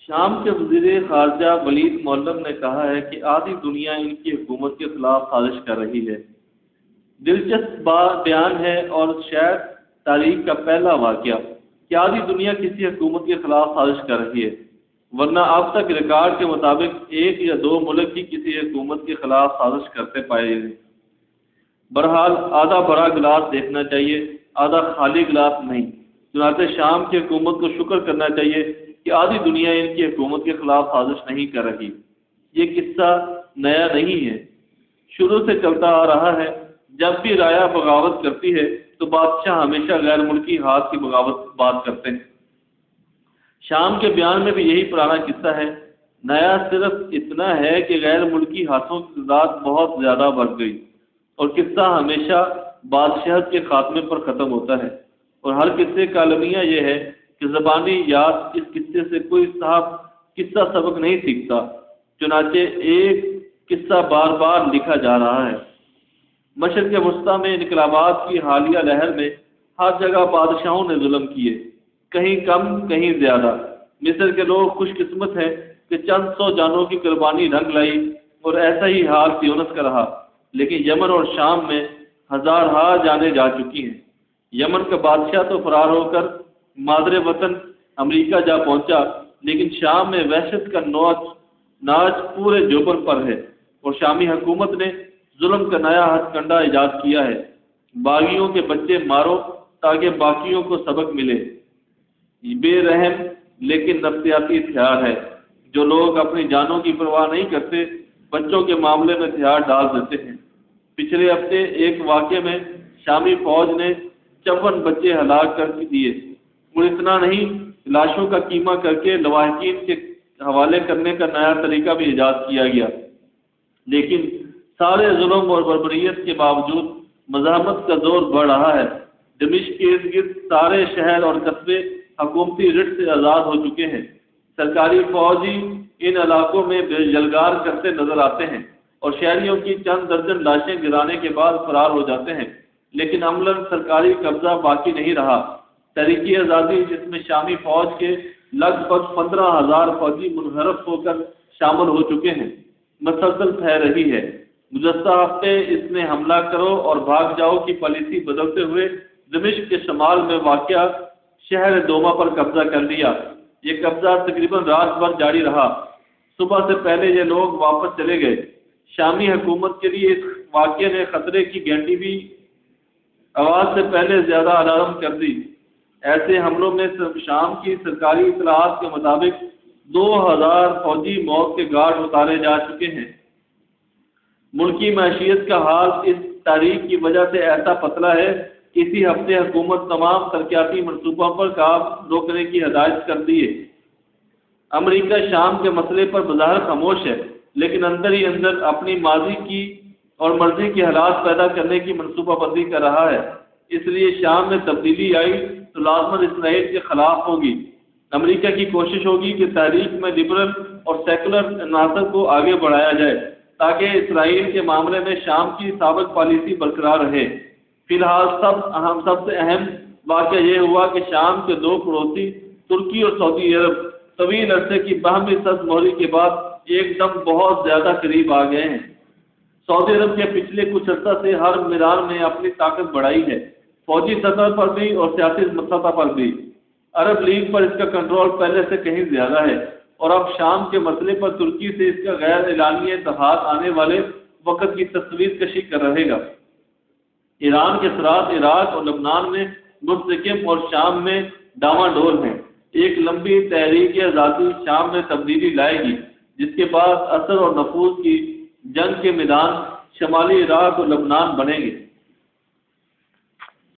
شام کے وزیر خارجہ ولید معلم نے کہا ہے کہ آدھی دنیا ان کی حکومت کے خلاف سازش کر رہی ہے۔ دلچسپ بیان ہے اور شاید تاریخ کا پہلا واقعہ کہ آدھی دنیا کسی حکومت کے خلاف سازش کر رہی ہے، ورنہ اب تک ریکارڈ کے مطابق ایک یا دو ملک ہی کسی حکومت کے خلاف سازش کرتے پائے گئے۔ بہرحال آدھا بھرا گلاس دیکھنا چاہیے، آدھا خالی گلاس نہیں۔ چنانچہ شام کی حکومت کو شکر کرنا چاہیے کہ آدھی دنیا ان کی حکومت کے خلاف سازش نہیں کر رہی۔ یہ قصہ نیا نہیں ہے، شروع سے چلتا آ رہا ہے۔ جب بھی رایا بغاوت کرتی ہے تو بادشاہ ہمیشہ غیر ملکی ہاتھ کی بغاوت بات کرتے ہیں۔ شام کے بیان میں بھی یہی پرانا قصہ ہے۔ نیا صرف اتنا ہے کہ غیر ملکی ہاتھوں کی تعداد بہت زیادہ بڑھ گئی، اور قصہ ہمیشہ بادشاہت کے خاتمے پر ختم ہوتا ہے۔ اور ہر قصے کا المیہ یہ ہے کہ زبانی یاد اس قصے سے کوئی صاحب قصہ سبق نہیں سیکھتا، چنانچہ ایک قصہ بار بار لکھا جا رہا ہے۔ مشرق وسطیٰ میں انقلابات کی حالیہ لہر میں ہر جگہ بادشاہوں نے ظلم کیے، کہیں کم کہیں زیادہ۔ مصر کے لوگ خوش قسمت ہیں کہ چند سو جانوں کی قربانی رنگ لائی، اور ایسا ہی حال تیونس کا رہا۔ لیکن یمن اور شام میں ہزارہا جانیں جا چکی ہیں۔ یمن کا بادشاہ تو فرار ہو کر مادر وطن امریکہ جا پہنچا، لیکن شام میں وحشت کا ناچ پورے جوبن پر ہے، اور شامی حکومت نے ظلم کا نیا ہتھ کنڈا ایجاد کیا ہے۔ باغیوں کے بچے مارو تاکہ باقیوں کو سبق ملے۔ بے رحم لیکن نفسیاتی ہتھیار ہے۔ جو لوگ اپنی جانوں کی پرواہ نہیں کرتے، بچوں کے معاملے میں ہتھیار ڈال دیتے ہیں۔ پچھلے ہفتے ایک واقعے میں شامی فوج نے 54 بچے ہلاک کر دیے، اور اتنا نہیں، لاشوں کا کیما کر کے لواحقین کے حوالے کرنے کا نیا طریقہ بھی ایجاد کیا گیا۔ لیکن سارے ظلم اور بربریت کے باوجود مزاحمت کا زور بڑھ رہا ہے۔ دمشق کے ارد گرد سارے شہر اور قصبے حکومتی رٹ سے آزاد ہو چکے ہیں۔ سرکاری فوجی ان علاقوں میں جلگار کرتے نظر آتے ہیں، اور شہریوں کی چند درجن لاشیں گرانے کے بعد فرار ہو جاتے ہیں، لیکن عملاً سرکاری قبضہ باقی نہیں رہا۔ تحریک آزادی، جس میں شامی فوج کے لگ بھگ 15,000 فوجی منحرف ہو کر شامل ہو چکے ہیں، مسلسل پھیل رہی ہے۔ گزشتہ ہفتے اس نے حملہ کرو اور بھاگ جاؤ کی پالیسی بدلتے ہوئے دمشق کے شمال میں واقع شہر دوما پر قبضہ کر لیا۔ یہ قبضہ تقریباً رات بھر جاری رہا۔ صبح سے پہلے یہ لوگ واپس چلے گئے۔ شامی حکومت کے لیے اس واقعے نے خطرے کی گھنٹی بھی آواز سے پہلے زیادہ الارم کر دی۔ ایسے حملوں میں شام کی سرکاری اطلاعات کے مطابق 2000 فوجی موت کے گھاٹ اتارے جا چکے ہیں۔ ملکی معیشت کا حال اس تاریخ کی وجہ سے ایسا پتلا ہے کہ اسی ہفتے حکومت تمام ترقیاتی منصوبوں پر کام روکنے کی ہدایت کر دی ہے۔ امریکہ شام کے مسئلے پر بظاہر خاموش ہے، لیکن اندر ہی اندر اپنی ماضی کی اور مرضی کے حالات پیدا کرنے کی منصوبہ بندی کر رہا ہے۔ اس لیے شام میں تبدیلی آئی تو لازماً اسرائیل کے خلاف ہوگی۔ امریکہ کی کوشش ہوگی کہ تاریخ میں لبرل اور سیکولر عناصر کو آگے بڑھایا جائے تاکہ اسرائیل کے معاملے میں شام کی سابق پالیسی برقرار رہے۔ فی الحال سب سے اہم واقعہ یہ ہوا کہ شام کے دو پڑوسی ترکی اور سعودی عرب طویل عرصے کی باہمی سز موری کے بعد ایک دم بہت زیادہ قریب آ گئے ہیں۔ سعودی عرب کے پچھلے کچھ عرصہ سے ہر میدان میں اپنی طاقت بڑھائی ہے، فوجی سطح پر بھی اور سیاسی سطح پر بھی۔ عرب لیگ پر اس کا کنٹرول پہلے سے کہیں زیادہ ہے، اور اب شام کے مسئلے پر ترکی سے اس کا غیر اعلانیہ اتحاد آنے والے وقت کی تصویر کشی کر رہے گا۔ ایران کے اثرات عراق اور لبنان میں مستحکم اور شام میں ڈاواں ڈول ہیں۔ ایک لمبی تحریک آزادی شام میں تبدیلی لائے گی، جس کے بعد اثر اور نفوذ کی جنگ کے میدان شمالی عراق اور لبنان بنیں گے۔